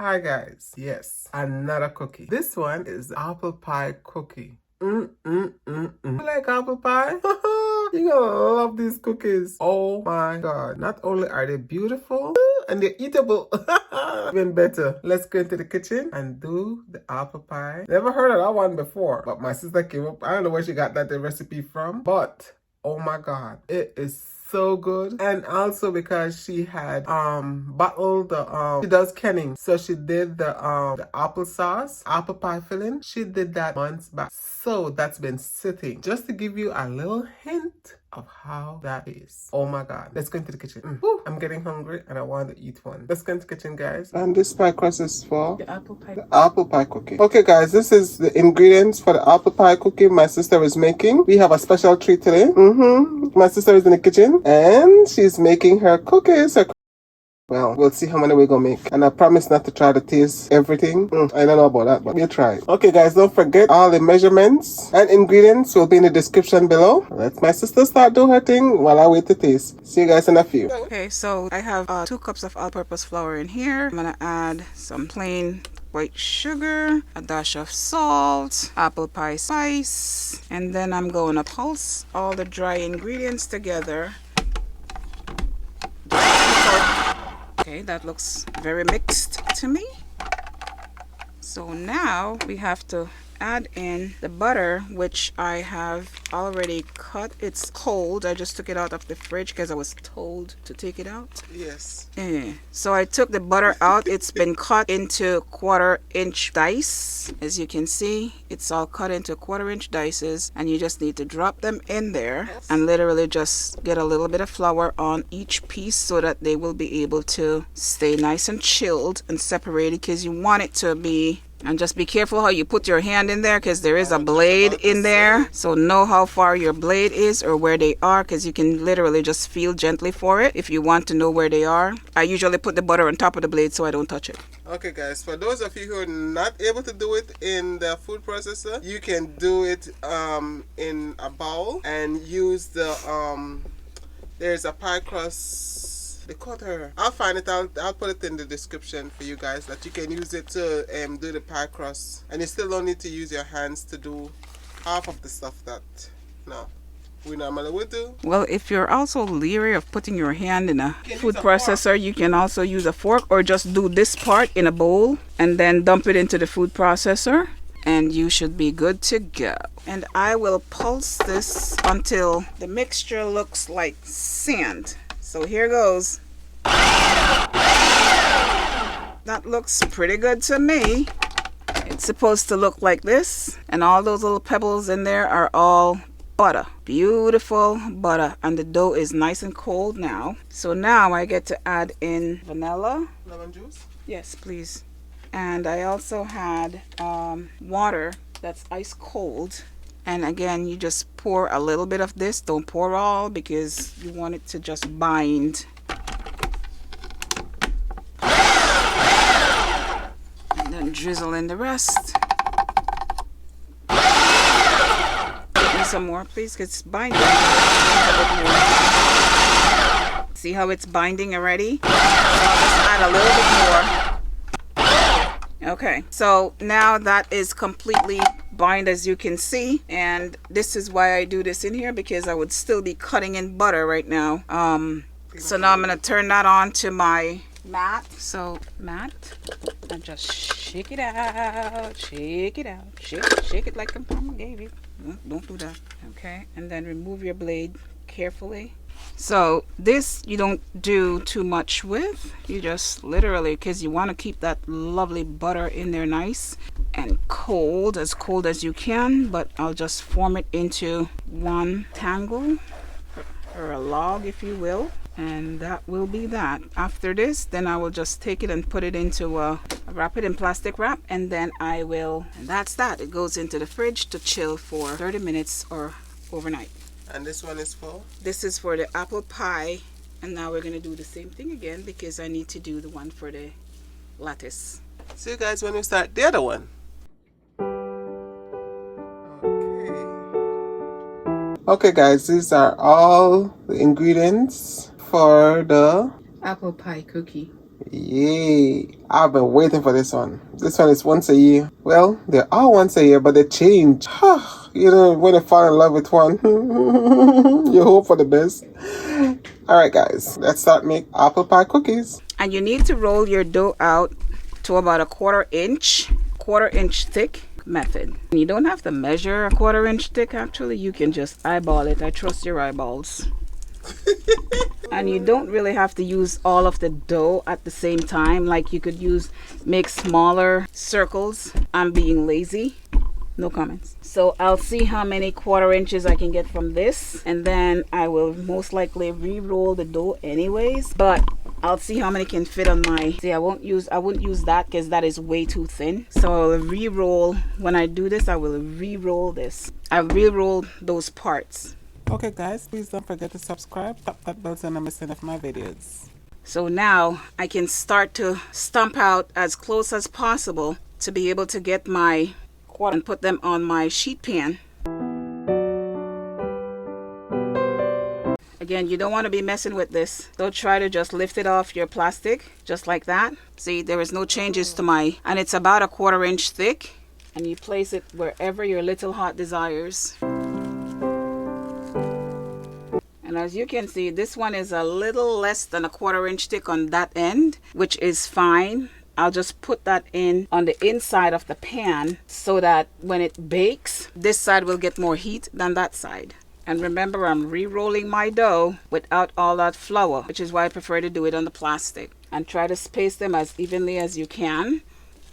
Hi guys, yes, another cookie. This one is apple pie cookie. You like apple pie? You're gonna love these cookies. Oh my god. Not only are they beautiful and they're eatable, even better. Let's go into the kitchen and do the apple pie. Never heard of that one before, but my sister came up. I don't know where she got that recipe from, but oh my god, it is so good. And also because she had bottled the she does canning, so she did the applesauce, apple pie filling. She did that months back, so that's been sitting. Just to give you a little hint of how that is. Oh my god. Let's go into the kitchen. I'm getting hungry and I want to eat one. Let's go into the kitchen, guys. And this pie crust is for the apple pie cookie. Okay guys, this is the ingredients for the apple pie cookie my sister is making. We have a special treat today. My sister is in the kitchen and she's making her cookies. Well, we'll see how many we're gonna make. And I promise not to try to taste everything. I don't know about that, but we'll try. Okay, guys, don't forget all the measurements and ingredients will be in the description below. Let my sister start doing her thing while I wait to taste. See you guys in a few. Okay, so I have 2 cups of all-purpose flour in here. I'm gonna add some plain white sugar, a dash of salt, apple pie spice, and then I'm going to pulse all the dry ingredients together. Okay, that looks very mixed to me. So now we have to add in the butter, which I have already cut. It's cold. I just took it out of the fridge because I was told to take it out. Yes. So I took the butter out. It's been cut into 1/4-inch dice. As you can see, it's all cut into 1/4-inch dices, and you just need to drop them in there and literally just get a little bit of flour on each piece so that they will be able to stay nice and chilled and separated, because you want it to be. And just be careful how you put your hand in there, because there is a blade in there. So know how far your blade is or where they are, because you can literally just feel gently for it if you want to know where they are. I usually put the butter on top of the blade so I don't touch it. Okay guys, for those of you who are not able to do it in the food processor, you can do it in a bowl and use the there's a pie crust. The cutter. I'll find it. I'll put it in the description for you guys that you can use it to do the pie crust, and you still don't need to use your hands to do half of the stuff that we normally would do. Well, if you're also leery of putting your hand in a food processor, you can also use a fork, or just do this part in a bowl and then dump it into the food processor, and you should be good to go. And I will pulse this until the mixture looks like sand. So here goes. That looks pretty good to me. It's supposed to look like this, and all those little pebbles in there are all butter. Beautiful butter, and the dough is nice and cold now. So now I get to add in vanilla. Lemon juice? Yes, please. And I also had water that's ice cold. And again, you just pour a little bit of this. Don't pour all, because you want it to just bind. And then drizzle in the rest. Give me some more, please, because it's binding. See how it's binding already? So I'll just add a little bit more. Okay, so now that is completely bind, as you can see, and this is why I do this in here, because I would still be cutting in butter right now. So now I'm going to turn that on to my mat. So mat, and just shake it out, shake it out, shake it like Mama gave you. Don't do that. Okay, and then remove your blade carefully. So this you don't do too much with. You just literally, because you want to keep that lovely butter in there nice and cold as you can. But I'll just form it into one tangle, or a log if you will, and that will be that. After this, then I will just take it and put it into wrap it in plastic wrap, and then I will, and that's that. It goes into the fridge to chill for 30 minutes or overnight. And this one is for? This is for the apple pie. And now we're going to do the same thing again, because I need to do the one for the lattice. See you guys when we start the other one. Okay guys, these are all the ingredients for the apple pie cookie. Yay. I've been waiting for this one. This one is once a year. Well, they are once a year, but they change. You know, when you fall in love with one, you hope for the best. Alright guys, let's start make apple pie cookies. And you need to roll your dough out to about a quarter inch thick method. You don't have to measure a quarter inch thick, actually. You can just eyeball it. I trust your eyeballs. And you don't really have to use all of the dough at the same time. Like you could make smaller circles. I'm being lazy. No comments. So I'll see how many quarter inches I can get from this, and then I will most likely re-roll the dough anyways, but I'll see how many can fit on my, see, I won't use that because that is way too thin. So I will re-roll. When I do this, I will re-roll this. I'll re-roll those parts. Okay guys, please don't forget to subscribe, tap that bell so you're not missing of my videos. So now I can start to stump out as close as possible to be able to get my quarter and put them on my sheet pan. Again, you don't want to be messing with this. Don't try to just lift it off your plastic just like that. See, there is no changes to and it's about a quarter inch thick, and you place it wherever your little heart desires. And as you can see, this one is a little less than a quarter inch thick on that end, which is fine. I'll just put that in on the inside of the pan so that when it bakes, this side will get more heat than that side. And remember, I'm re-rolling my dough without all that flour, which is why I prefer to do it on the plastic. And try to space them as evenly as you can.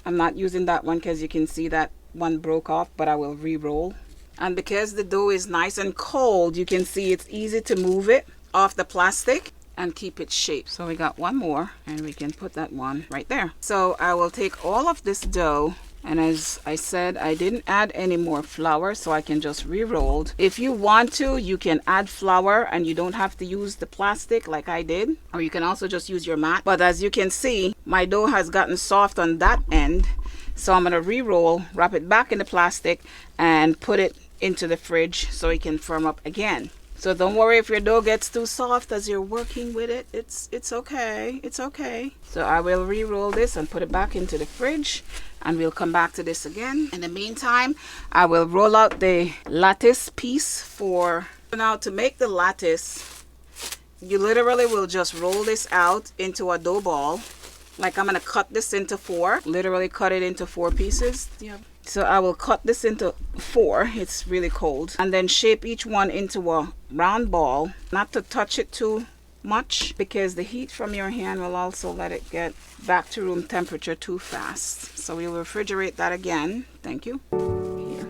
I'm not using that one because you can see that one broke off, but I will re-roll. And because the dough is nice and cold, you can see it's easy to move it off the plastic and keep its shape. So we got one more, and we can put that one right there. So I will take all of this dough, and as I said, I didn't add any more flour, so I can just re-roll. If you want to, you can add flour and you don't have to use the plastic like I did, or you can also just use your mat. But as you can see, my dough has gotten soft on that end, so I'm gonna re-roll, wrap it back in the plastic, and put it into the fridge so it can firm up again. So don't worry if your dough gets too soft as you're working with it. It's okay. It's okay. So I will re-roll this and put it back into the fridge, and we'll come back to this again. In the meantime, I will roll out the lattice piece for now. To make the lattice, you literally will just roll this out into a dough ball. Like I'm gonna cut this into 4, literally cut it into 4 pieces. Yeah. So I will cut this into 4, it's really cold, and then shape each one into a round ball, not to touch it too much because the heat from your hand will also let it get back to room temperature too fast. So we will refrigerate that again. Thank you. Here.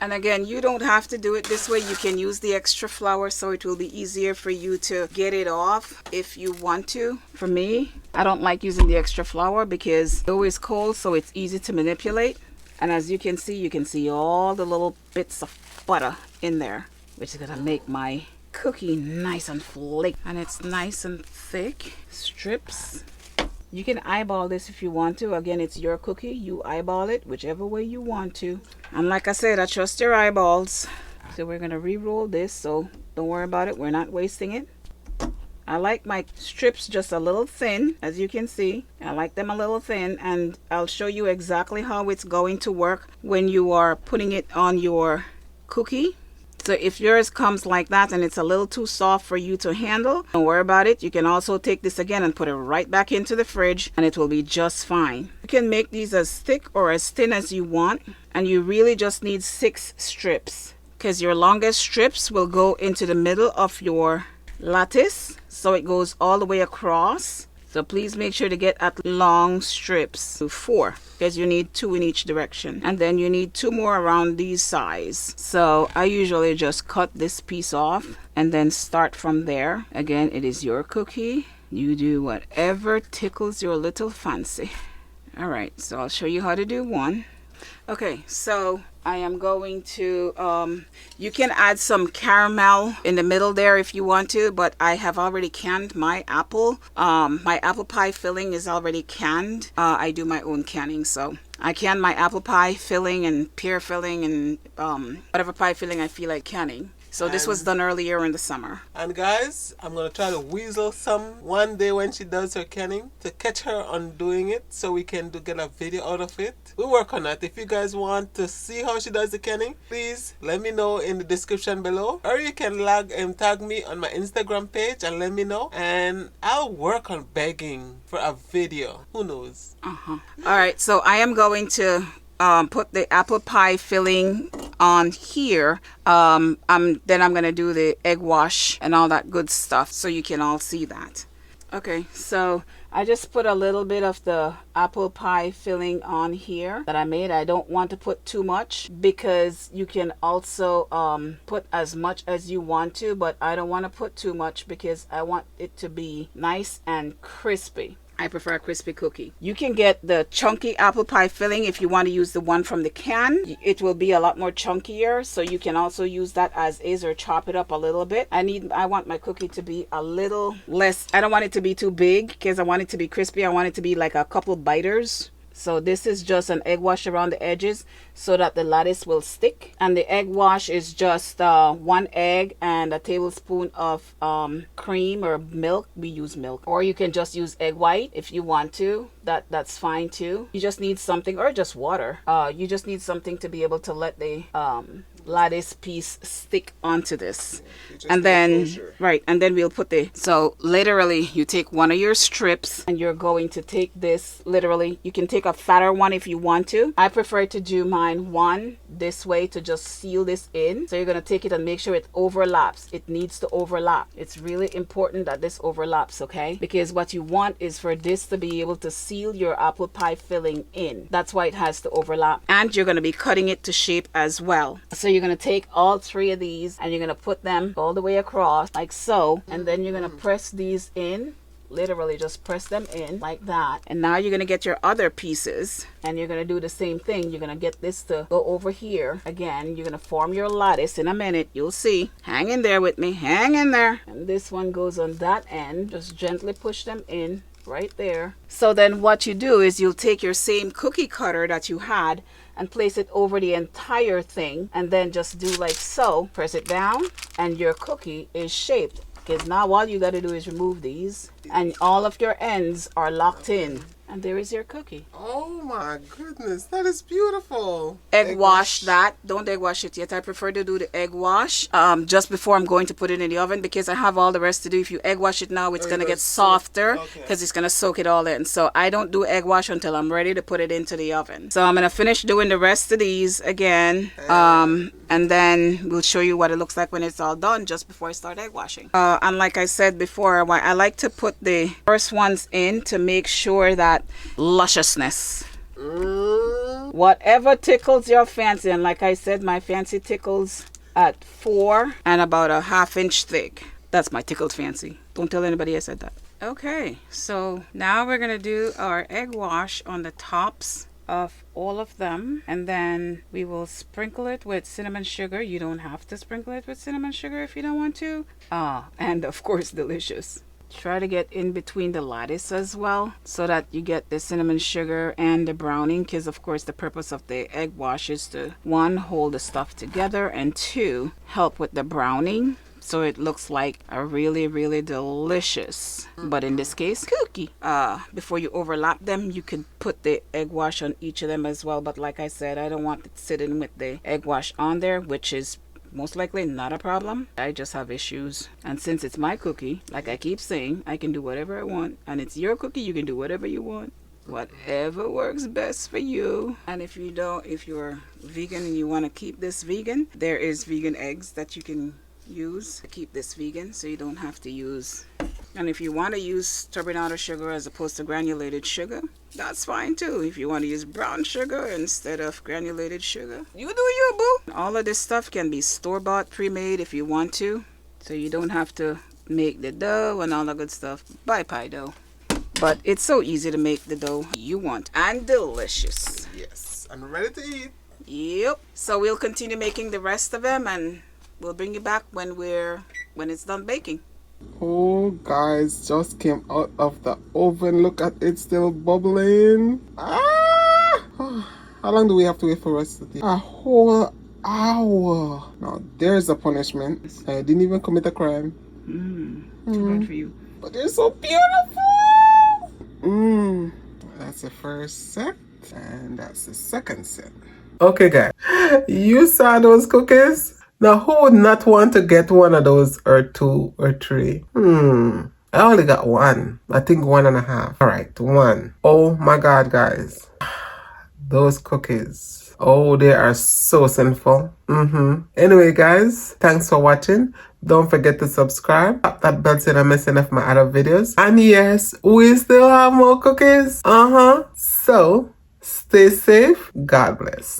And again, you don't have to do it this way. You can use the extra flour so it will be easier for you to get it off if you want to. For me, I don't like using the extra flour because dough is cold, so it's easy to manipulate. And as you can see all the little bits of butter in there, which is gonna make my cookie nice and flaky. And it's nice and thick strips. You can eyeball this if you want to. Again, it's your cookie. You eyeball it whichever way you want to. And like I said, I trust your eyeballs. So we're going to re-roll this. So don't worry about it. We're not wasting it. I like my strips just a little thin, as you can see. I like them a little thin. And I'll show you exactly how it's going to work when you are putting it on your cookie. So if yours comes like that and it's a little too soft for you to handle, don't worry about it. You can also take this again and put it right back into the fridge and it will be just fine. You can make these as thick or as thin as you want, and you really just need 6 strips because your longest strips will go into the middle of your lattice, so it goes all the way across. So please make sure to get at long strips. 4, because you need 2 in each direction. And then you need 2 more around these sides. So I usually just cut this piece off and then start from there. Again, it is your cookie. You do whatever tickles your little fancy. All right, so I'll show you how to do one. Okay, so I am going to, you can add some caramel in the middle there if you want to, but I have already canned my apple. My apple pie filling is already canned. I do my own canning, so I can my apple pie filling and pear filling and whatever pie filling I feel like canning. So this was done earlier in the summer. And guys, I'm going to try to weasel some one day when she does her canning to catch her on doing it so we can get a video out of it. We'll work on that. If you guys want to see how she does the canning, please let me know in the description below. Or you can tag me on my Instagram page and let me know. And I'll work on begging for a video. Who knows? Alright, so I am going to put the apple pie filling on here. Then I'm gonna do the egg wash and all that good stuff so you can all see that. Okay, so I just put a little bit of the apple pie filling on here that I made. I don't want to put too much because you can also put as much as you want to, but I don't want to put too much because I want it to be nice and crispy. I prefer a crispy cookie. You can get the chunky apple pie filling if you want to use the one from the can. It will be a lot more chunkier, so you can also use that as is or chop it up a little bit. I want my cookie to be a little less. I don't want it to be too big because I want it to be crispy. I want it to be like a couple biters. So this is just an egg wash around the edges so that the lattice will stick. And the egg wash is just 1 egg and a tablespoon of cream or milk. We use milk. Or you can just use egg white if you want to. That's fine too. You just need something, or just water. You just need something to be able to let the lattice piece stick onto this. And then and then we'll put so literally you take one of your strips and you're going to take this, literally you can take a fatter one if you want to. I prefer to do mine one this way to just seal this in. So you're going to take it and make sure it overlaps. It needs to overlap. It's really important that this overlaps, okay? Because what you want is for this to be able to seal your apple pie filling in. That's why it has to overlap. And you're going to be cutting it to shape as well. So you're going to take all 3 of these and you're going to put them all the way across like so, and then you're going to press these in. Literally just press them in like that. And now you're going to get your other pieces and you're going to do the same thing. You're going to get this to go over here again. You're going to form your lattice in a minute. You'll see. Hang in there with me. Hang in there. And this one goes on that end. Just gently push them in right there. So then what you do is you'll take your same cookie cutter that you had and place it over the entire thing and then just do like so. Press it down and your cookie is shaped. Because now all you got to do is remove these and all of your ends are locked in. And there is your cookie. Oh my goodness, that is beautiful. Egg wash that. Don't egg wash it yet. I prefer to do the egg wash just before I'm going to put it in the oven because I have all the rest to do. If you egg wash it now, it's going to get softer because it's going to soak it all in. So I don't do egg wash until I'm ready to put it into the oven. So I'm going to finish doing the rest of these again. And then we'll show you what it looks like when it's all done just before I start egg washing. And like I said before, I like to put the first ones in to make sure that lusciousness. Whatever tickles your fancy. And like I said, my fancy tickles at 4 and about a 1/2 inch thick. That's my tickled fancy. Don't tell anybody I said that. Okay, so now we're gonna do our egg wash on the tops of all of them, and then we will sprinkle it with cinnamon sugar. You don't have to sprinkle it with cinnamon sugar if you don't want to. And of course delicious. Try to get in between the lattice as well so that you get the cinnamon sugar and the browning, because of course the purpose of the egg wash is to 1, hold the stuff together, and 2, help with the browning so it looks like a really, really delicious, but in this case, cookie. Before you overlap them, you can put the egg wash on each of them as well, but like I said, I don't want it sitting with the egg wash on there, which is most likely not a problem. I just have issues. And since it's my cookie, like I keep saying, I can do whatever I want. And it's your cookie, you can do whatever you want. Whatever works best for you. And if you're vegan and you want to keep this vegan, there is vegan eggs that you can use to keep this vegan, so you don't have to use. And if you want to use turbinado sugar as opposed to granulated sugar, that's fine too. If you want to use brown sugar instead of granulated sugar, you do you, boo. All of this stuff can be store-bought, pre-made if you want to, so you don't have to make the dough and all that good stuff. Buy pie dough. But it's so easy to make the dough you want, and delicious. Yes, I'm ready to eat. Yep. So we'll continue making the rest of them, and we'll bring you back when it's done baking. Oh, guys, just came out of the oven. Look at it, still bubbling. Ah! How long do we have to wait for us to take? A whole hour. Now, there's a punishment. I didn't even commit a crime. Too bad for you. But they're so beautiful. That's the first set. And that's the second set. Okay, guys. You saw those cookies? Now, who would not want to get one of those or two or three? I only got one. I think 1.5. All right, one. Oh my God, guys. Those cookies. Oh, they are so sinful. Anyway, guys, thanks for watching. Don't forget to subscribe. Tap that bell so you don't miss any of my other videos. And yes, we still have more cookies. So, stay safe. God bless.